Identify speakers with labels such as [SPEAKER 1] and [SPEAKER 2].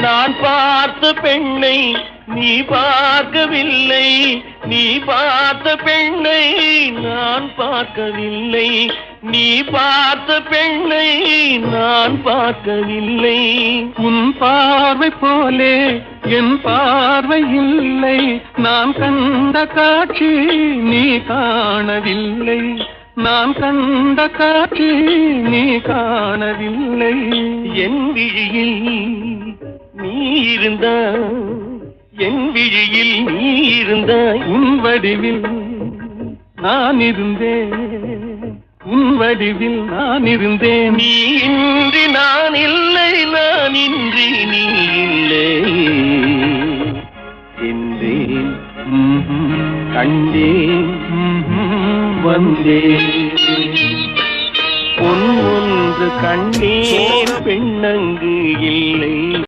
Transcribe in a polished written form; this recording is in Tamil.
[SPEAKER 1] நான் பார்த்த பெண்ணை நீ பார்க்கவில்லை, நீ பார்த்த பெண்ணை நான் பார்க்கவில்லை, நீ பார்த்த பெண்ணை நான் பார்க்கவில்லை.
[SPEAKER 2] உன் பார்வை போலே என் பார்வை இல்லை, நான் கண்ட காட்சி நீ காணவில்லை, நான் கண்ட காட்சி நீ காணவில்லை.
[SPEAKER 1] என் விழியில் நீ இருந்தாய், என் விழியில் நீ இருந்தாய்,
[SPEAKER 2] உன் வடிவில் நான் இருந்தேன், உன் வடிவில் நான் இருந்தேன்.
[SPEAKER 1] நீ இன்றி நான் இல்லை, நான் இன்றி நீ இல்லை என்றேன், கண்டேன், வந்தேன். ஒன்று கண்டேன்.